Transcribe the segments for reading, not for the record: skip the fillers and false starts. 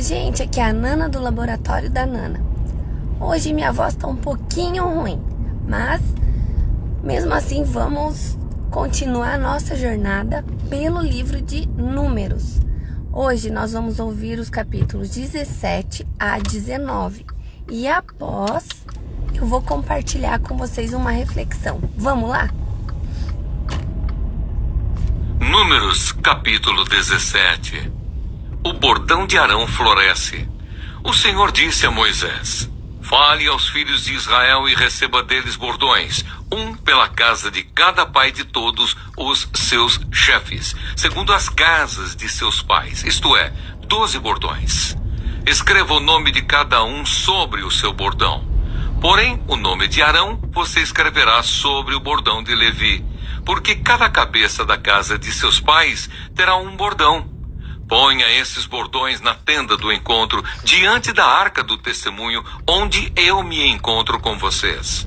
gente, aqui é a Nana do Laboratório da Nana. Hoje minha voz tá um pouquinho ruim, mas mesmo assim vamos continuar a nossa jornada pelo livro de Números. Hoje nós vamos ouvir os capítulos 17 a 19 e após eu vou compartilhar com vocês uma reflexão. Vamos lá? Números, capítulo 17. O bordão de Arão floresce. O Senhor disse a Moisés: fale aos filhos de Israel e receba deles bordões, um pela casa de cada pai de todos os seus chefes, segundo as casas de seus pais, isto é, 12 bordões. Escreva o nome de cada um sobre o seu bordão. Porém, o nome de Arão você escreverá sobre o bordão de Levi, porque cada cabeça da casa de seus pais terá um bordão. Ponha esses bordões na tenda do encontro, diante da arca do testemunho, onde eu me encontro com vocês.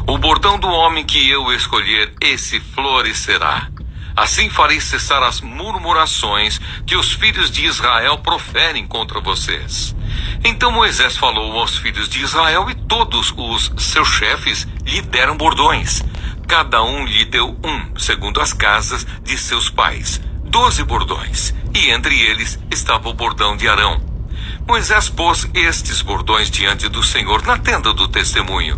O bordão do homem que eu escolher, esse florescerá. Assim farei cessar as murmurações que os filhos de Israel proferem contra vocês. Então Moisés falou aos filhos de Israel e todos os seus chefes lhe deram bordões. Cada um lhe deu um, segundo as casas de seus pais, 12 bordões, e entre eles estava o bordão de Arão. Moisés pôs estes bordões diante do Senhor na tenda do testemunho.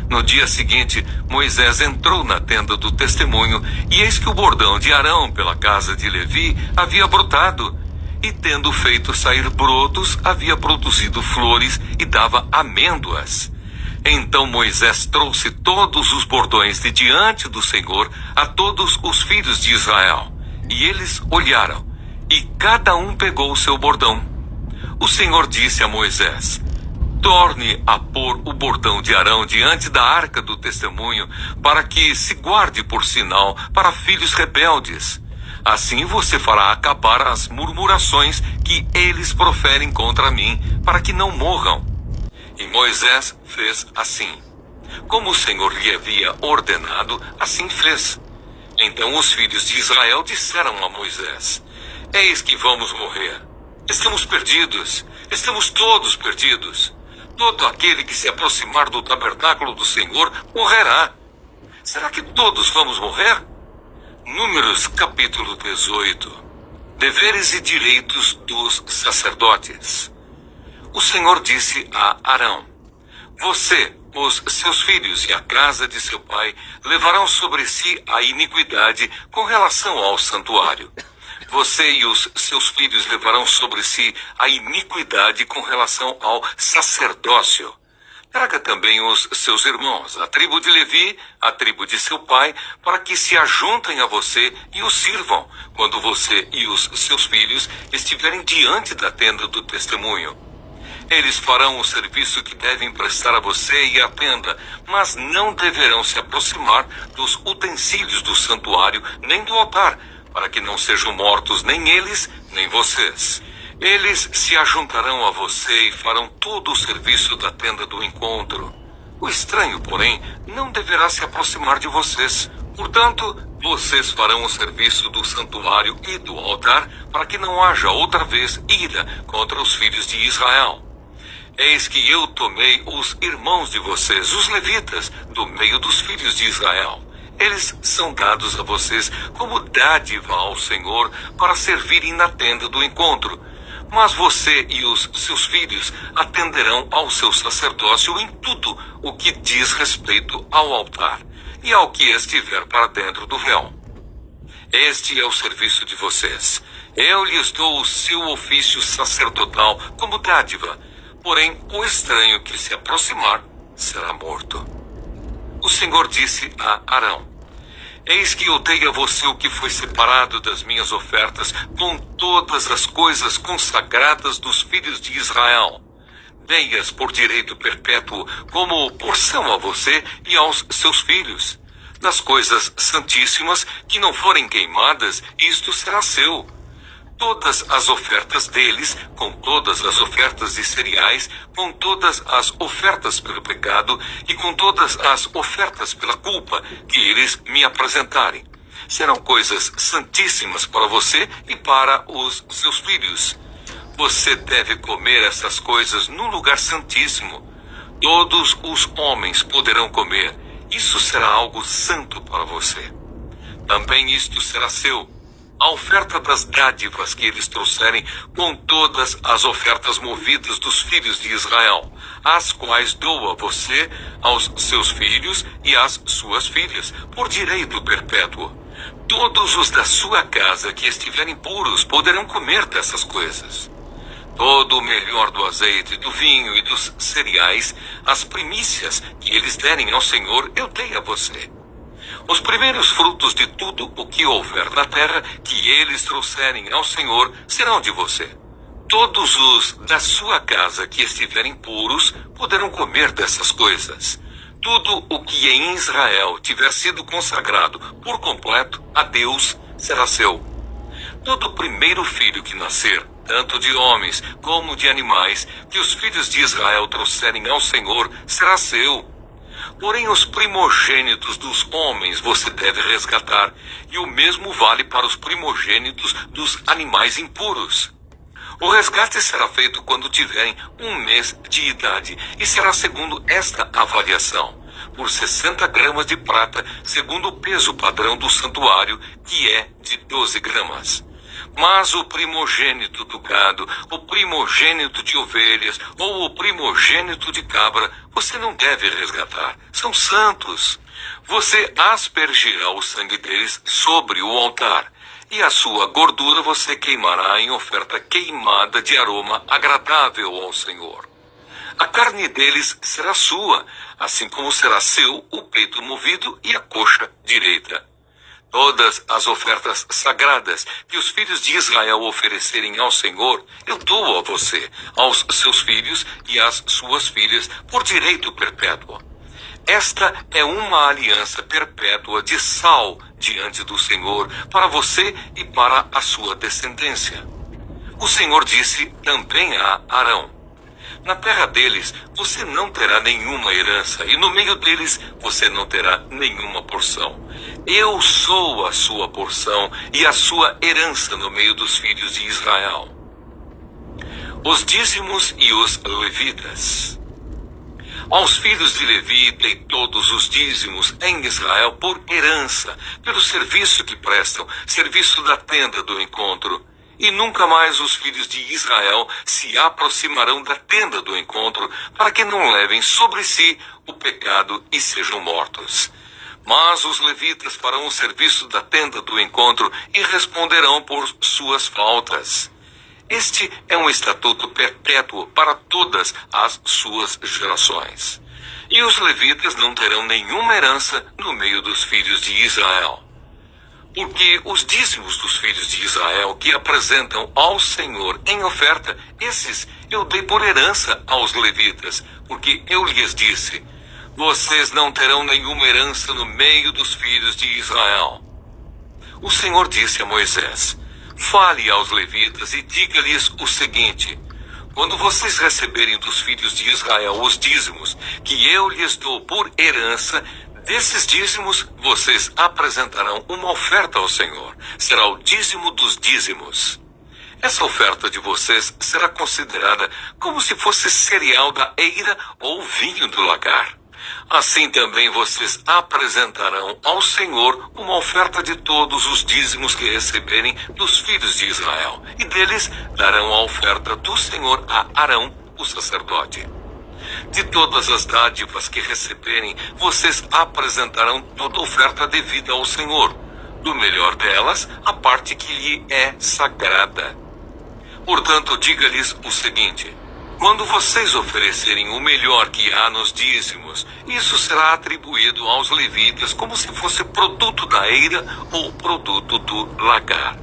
No dia seguinte, Moisés entrou na tenda do testemunho, e eis que o bordão de Arão pela casa de Levi havia brotado, e tendo feito sair brotos, havia produzido flores e dava amêndoas. Então Moisés trouxe todos os bordões de diante do Senhor a todos os filhos de Israel. E eles olharam, e cada um pegou o seu bordão. O Senhor disse a Moisés: torne a pôr o bordão de Arão diante da arca do testemunho, para que se guarde por sinal para filhos rebeldes. Assim você fará acabar as murmurações que eles proferem contra mim, para que não morram. E Moisés fez assim. Como o Senhor lhe havia ordenado, assim fez. Então os filhos de Israel disseram a Moisés: eis que vamos morrer. Estamos perdidos. Estamos todos perdidos. Todo aquele que se aproximar do tabernáculo do Senhor morrerá. Será que todos vamos morrer? Números, capítulo 18. Deveres e direitos dos sacerdotes. O Senhor disse a Arão: você, os seus filhos e a casa de seu pai levarão sobre si a iniquidade com relação ao santuário. Você e os seus filhos levarão sobre si a iniquidade com relação ao sacerdócio. Traga também os seus irmãos, a tribo de Levi, a tribo de seu pai, para que se ajuntem a você e o sirvam, quando você e os seus filhos estiverem diante da tenda do testemunho. Eles farão o serviço que devem prestar a você e à tenda, mas não deverão se aproximar dos utensílios do santuário nem do altar, para que não sejam mortos nem eles, nem vocês. Eles se ajuntarão a você e farão todo o serviço da tenda do encontro. O estranho, porém, não deverá se aproximar de vocês. Portanto, vocês farão o serviço do santuário e do altar, para que não haja outra vez ira contra os filhos de Israel. Eis que eu tomei os irmãos de vocês, os levitas, do meio dos filhos de Israel. Eles são dados a vocês como dádiva ao Senhor para servirem na tenda do encontro. Mas você e os seus filhos atenderão ao seu sacerdócio em tudo o que diz respeito ao altar e ao que estiver para dentro do véu. Este é o serviço de vocês. Eu lhes dou o seu ofício sacerdotal como dádiva. Porém, o estranho que se aproximar será morto. O Senhor disse a Arão: eis que eu dei a você o que foi separado das minhas ofertas, com todas as coisas consagradas dos filhos de Israel. Dei-as por direito perpétuo, como porção a você e aos seus filhos. Das coisas santíssimas que não forem queimadas, isto será seu. Todas as ofertas deles, com todas as ofertas de cereais, com todas as ofertas pelo pecado e com todas as ofertas pela culpa que eles me apresentarem. Serão coisas santíssimas para você e para os seus filhos. você deve comer essas coisas no lugar santíssimo. Todos os homens poderão comer. Isso será algo santo para você. Também isto será seu. A oferta das dádivas que eles trouxerem, com todas as ofertas movidas dos filhos de Israel, as quais dou a você, aos seus filhos e às suas filhas, por direito perpétuo. Todos os da sua casa que estiverem puros poderão comer dessas coisas. Todo o melhor do azeite, do vinho e dos cereais, as primícias que eles derem ao Senhor, eu dei a você. Os primeiros frutos de tudo o que houver na terra que eles trouxerem ao Senhor serão de você. Todos os da sua casa que estiverem puros poderão comer dessas coisas. Tudo o que em Israel tiver sido consagrado por completo a Deus será seu. Todo primeiro filho que nascer, tanto de homens como de animais, que os filhos de Israel trouxerem ao Senhor, será seu. Porém, os primogênitos dos homens você deve resgatar, e o mesmo vale para os primogênitos dos animais impuros. O resgate será feito quando tiverem 1 mês de idade, e será segundo esta avaliação, por 60 gramas de prata, segundo o peso padrão do santuário, que é de 12 gramas. Mas o primogênito do gado, o primogênito de ovelhas ou o primogênito de cabra, você não deve resgatar. São santos. Você aspergirá o sangue deles sobre o altar, e a sua gordura você queimará em oferta queimada de aroma agradável ao Senhor. A carne deles será sua, assim como será seu o peito movido e a coxa direita. Todas as ofertas sagradas que os filhos de Israel oferecerem ao Senhor, eu dou a você, aos seus filhos e às suas filhas, por direito perpétuo. Esta é uma aliança perpétua de sal diante do Senhor, para você e para a sua descendência. O Senhor disse também a Arão: na terra deles você não terá nenhuma herança, e no meio deles você não terá nenhuma porção. Eu sou a sua porção e a sua herança no meio dos filhos de Israel. Os dízimos e os levitas. Aos filhos de Levi dei todos os dízimos em Israel por herança, pelo serviço que prestam, serviço da tenda do encontro. E nunca mais os filhos de Israel se aproximarão da tenda do encontro, para que não levem sobre si o pecado e sejam mortos. Mas os levitas farão o serviço da tenda do encontro e responderão por suas faltas. Este é um estatuto perpétuo para todas as suas gerações. E os levitas não terão nenhuma herança no meio dos filhos de Israel. Porque os dízimos dos filhos de Israel que apresentam ao Senhor em oferta, esses eu dei por herança aos levitas, porque eu lhes disse: vocês não terão nenhuma herança no meio dos filhos de Israel. O Senhor disse a Moisés: fale aos levitas e diga-lhes o seguinte: quando vocês receberem dos filhos de Israel os dízimos que eu lhes dou por herança, desses dízimos vocês apresentarão uma oferta ao Senhor. Será o dízimo dos dízimos. Essa oferta de vocês será considerada como se fosse cereal da eira ou vinho do lagar. Assim também vocês apresentarão ao Senhor uma oferta de todos os dízimos que receberem dos filhos de Israel, e deles darão a oferta do Senhor a Arão, o sacerdote. De todas as dádivas que receberem, vocês apresentarão toda oferta devida ao Senhor, do melhor delas, a parte que lhe é sagrada. Portanto, diga-lhes o seguinte: quando vocês oferecerem o melhor que há nos dízimos, isso será atribuído aos levitas como se fosse produto da eira ou produto do lagar.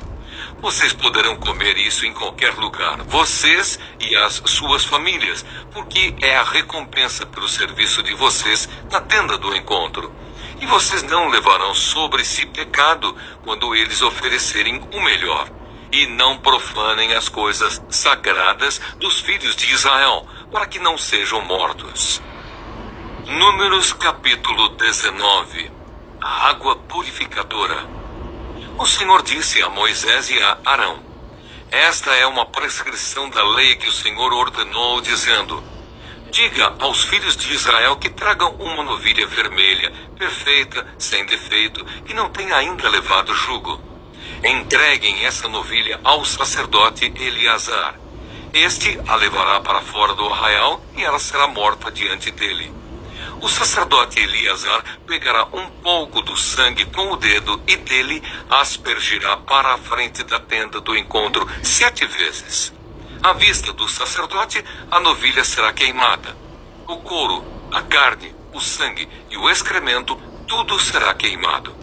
Vocês poderão comer isso em qualquer lugar, vocês e as suas famílias, porque é a recompensa pelo serviço de vocês na tenda do encontro. E vocês não levarão sobre si pecado quando eles oferecerem o melhor. E não profanem as coisas sagradas dos filhos de Israel, para que não sejam mortos. Números capítulo 19. A água purificadora. O Senhor disse a Moisés e a Arão: Esta é uma prescrição da lei que o Senhor ordenou, dizendo: diga aos filhos de Israel que tragam uma novilha vermelha, perfeita, sem defeito, que não tenha ainda levado jugo. Entreguem essa novilha ao sacerdote Eleazar. Este a levará para fora do arraial e ela será morta diante dele. O sacerdote Eleazar pegará um pouco do sangue com o dedo e dele aspergirá para a frente da tenda do encontro 7 vezes. À vista do sacerdote, a novilha será queimada. O couro, a carne, o sangue e o excremento, tudo será queimado.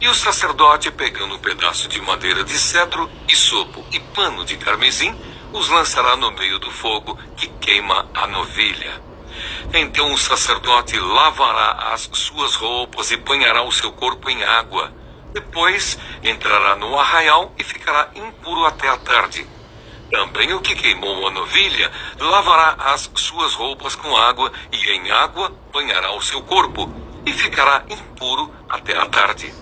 E o sacerdote, pegando um pedaço de madeira de cedro, hisopo e pano de carmesim, os lançará no meio do fogo que queima a novilha. Então o sacerdote lavará as suas roupas e banhará o seu corpo em água. Depois entrará no arraial e ficará impuro até a tarde. Também o que queimou a novilha lavará as suas roupas com água e em água banhará o seu corpo e ficará impuro até a tarde.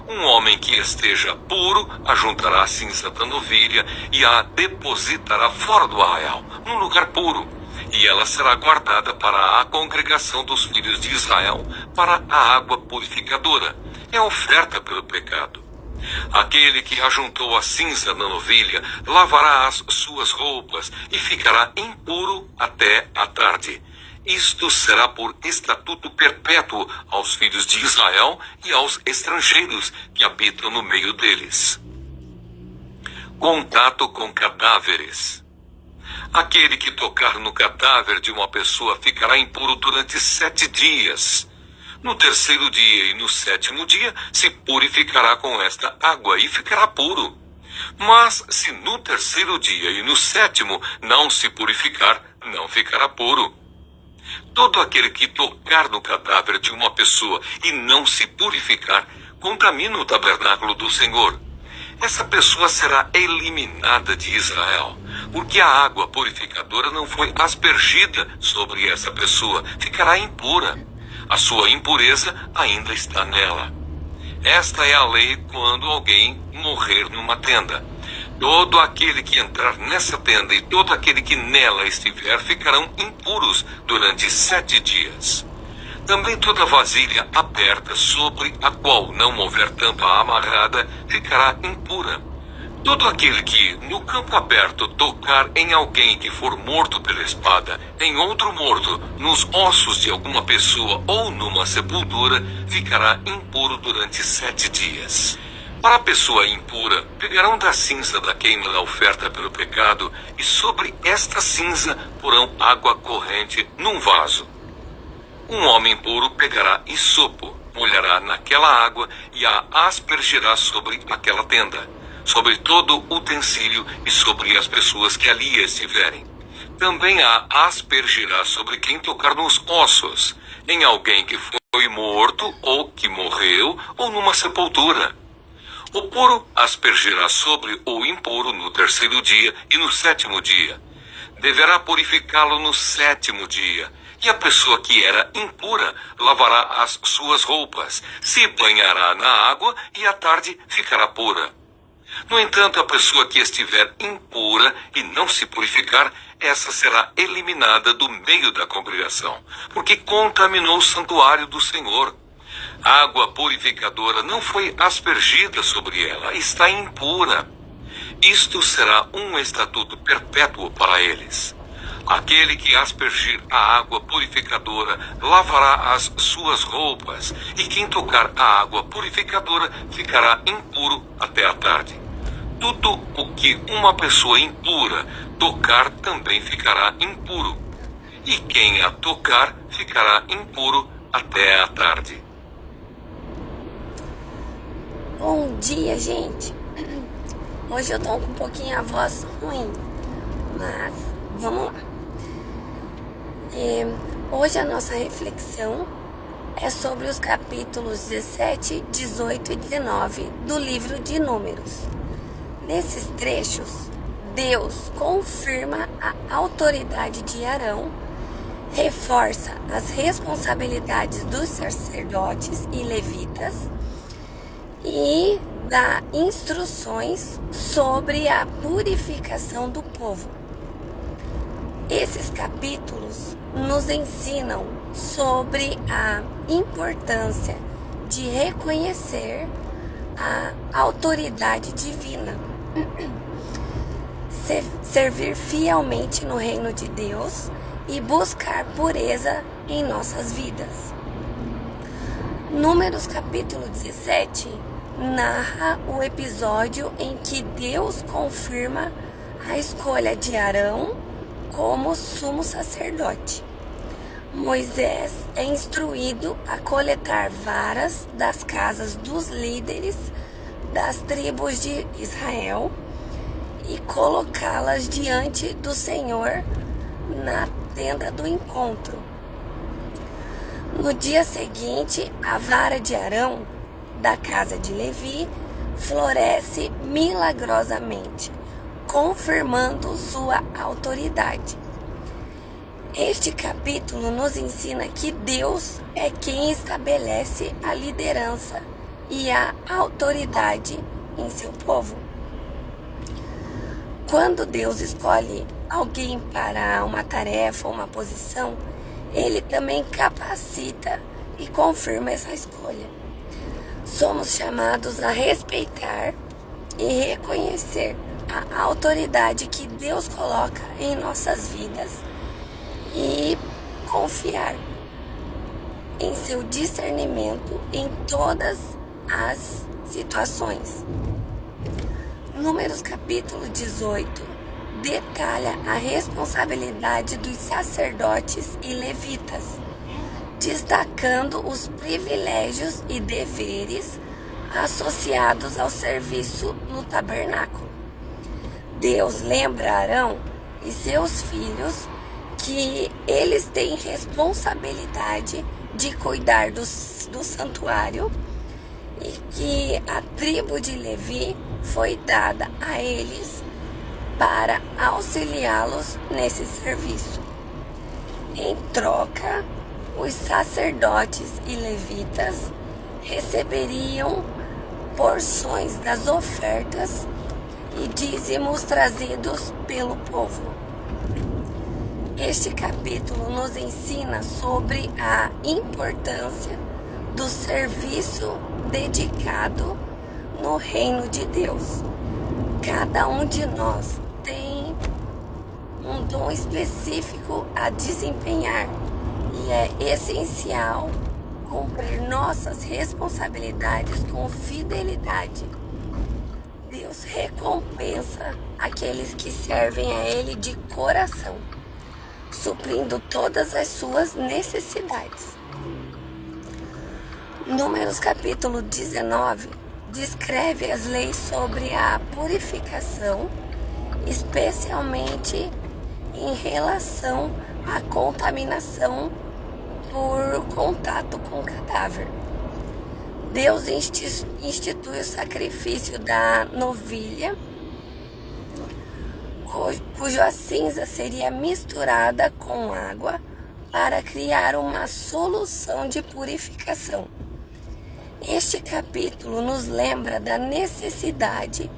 Um homem que esteja puro ajuntará a cinza da novilha e a depositará fora do arraial, num lugar puro, e ela será guardada para a congregação dos filhos de Israel, para a água purificadora. É oferta pelo pecado. Aquele que ajuntou a cinza na novilha lavará as suas roupas e ficará impuro até a tarde. Isto será por estatuto perpétuo aos filhos de Israel e aos estrangeiros que habitam no meio deles. Contato com cadáveres. Aquele que tocar no cadáver de uma pessoa ficará impuro durante 7 dias. No 3º dia e no 7º dia se purificará com esta água e ficará puro. Mas se no 3º dia e no 7º não se purificar, não ficará puro. Todo aquele que tocar no cadáver de uma pessoa e não se purificar, contamina o tabernáculo do Senhor. Essa pessoa será eliminada de Israel, porque a água purificadora não foi aspergida sobre essa pessoa, ficará impura. A sua impureza ainda está nela. Esta é a lei quando alguém morrer numa tenda. Todo aquele que entrar nessa tenda e todo aquele que nela estiver ficarão impuros durante 7 dias. Também toda vasilha aberta sobre a qual não houver tampa amarrada ficará impura. Todo aquele que, no campo aberto, tocar em alguém que for morto pela espada, em outro morto, nos ossos de alguma pessoa ou numa sepultura, ficará impuro durante 7 dias. Para a pessoa impura, pegarão da cinza da queima da oferta pelo pecado, e sobre esta cinza porão água corrente num vaso. Um homem puro pegará hisopo, molhará naquela água e a aspergirá sobre aquela tenda, sobre todo utensílio e sobre as pessoas que ali estiverem. Também a aspergirá sobre quem tocar nos ossos, em alguém que foi morto ou que morreu ou numa sepultura. O puro aspergirá sobre o impuro no 3º dia e no 7º dia. Deverá purificá-lo no 7º dia. E a pessoa que era impura lavará as suas roupas, se banhará na água e à tarde ficará pura. No entanto, a pessoa que estiver impura e não se purificar, essa será eliminada do meio da congregação, porque contaminou o santuário do Senhor. A água purificadora não foi aspergida sobre ela, está impura. Isto será um estatuto perpétuo para eles. Aquele que aspergir a água purificadora lavará as suas roupas, e quem tocar a água purificadora ficará impuro até a tarde. Tudo o que uma pessoa impura tocar também ficará impuro, e quem a tocar ficará impuro até a tarde. Bom dia, gente. Hoje eu tô com um pouquinho a voz ruim, mas vamos lá. Hoje a nossa reflexão é sobre os capítulos 17, 18 e 19 do livro de Números. Nesses trechos, Deus confirma a autoridade de Arão, reforça as responsabilidades dos sacerdotes e levitas e dá instruções sobre a purificação do povo. Esses capítulos nos ensinam sobre a importância de reconhecer a autoridade divina, servir fielmente no reino de Deus e buscar pureza em nossas vidas. Números capítulo 17 narra o episódio em que Deus confirma a escolha de Arão como sumo sacerdote. Moisés é instruído a coletar varas das casas dos líderes das tribos de Israel e colocá-las diante do Senhor na tenda do encontro. No dia seguinte, a vara de Arão, da casa de Levi, floresce milagrosamente, confirmando sua autoridade. Este capítulo nos ensina que Deus é quem estabelece a liderança e a autoridade em seu povo. Quando Deus escolhe alguém para uma tarefa ou uma posição, Ele também capacita e confirma essa escolha. Somos chamados a respeitar e reconhecer a autoridade que Deus coloca em nossas vidas e confiar em seu discernimento em todas as situações. Números capítulo 18 detalha a responsabilidade dos sacerdotes e levitas, destacando os privilégios e deveres associados ao serviço no tabernáculo. Deus lembra Arão e seus filhos que eles têm responsabilidade de cuidar do santuário e que a tribo de Levi foi dada a eles para auxiliá-los nesse serviço. Em troca, os sacerdotes e levitas receberiam porções das ofertas e dízimos trazidos pelo povo. Este capítulo nos ensina sobre a importância do serviço dedicado no reino de Deus. Cada um de nós tem um dom específico a desempenhar e é essencial cumprir nossas responsabilidades com fidelidade. Deus recompensa aqueles que servem a Ele de coração, suprindo todas as suas necessidades. Números capítulo 19 descreve as leis sobre a purificação, especialmente em relação à contaminação por contato com cadáver. Deus institui o sacrifício da novilha, cuja cinza seria misturada com água para criar uma solução de purificação. Este capítulo nos lembra da necessidade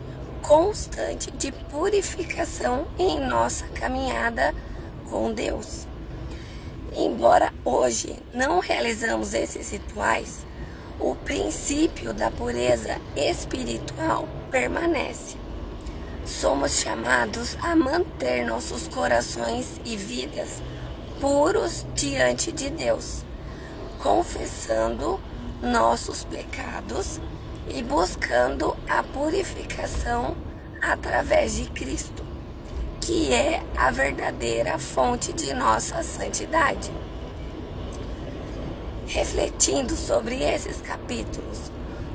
constante de purificação em nossa caminhada com Deus. Embora hoje não realizamos esses rituais, o princípio da pureza espiritual permanece. Somos chamados a manter nossos corações e vidas puros diante de Deus, confessando nossos pecados e buscando a purificação através de Cristo, que é a verdadeira fonte de nossa santidade. Refletindo sobre esses capítulos,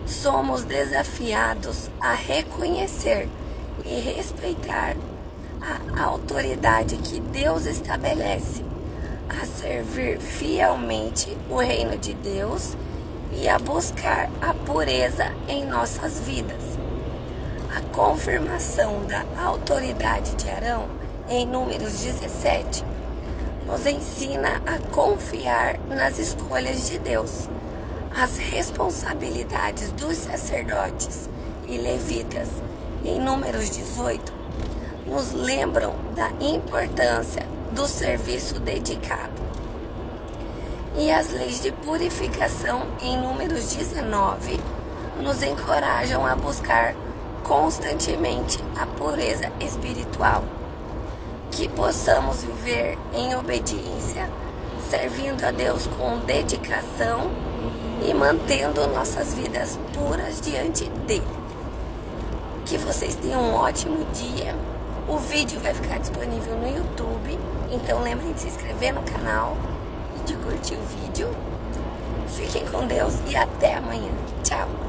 somos desafiados a reconhecer e respeitar a autoridade que Deus estabelece, a servir fielmente o reino de Deus e a buscar a pureza em nossas vidas. A confirmação da autoridade de Arão em Números 17 nos ensina a confiar nas escolhas de Deus, As responsabilidades dos sacerdotes e levitas em Números 18 nos lembram da importância do serviço dedicado. E as leis de purificação em Números 19 nos encorajam a buscar constantemente a pureza espiritual. Que possamos viver em obediência, servindo a Deus com dedicação e mantendo nossas vidas puras diante dele. Que vocês tenham um ótimo dia. O vídeo vai ficar disponível no YouTube, então lembrem de se inscrever no canal e de curtir o vídeo. Fiquem com Deus e até amanhã. Tchau!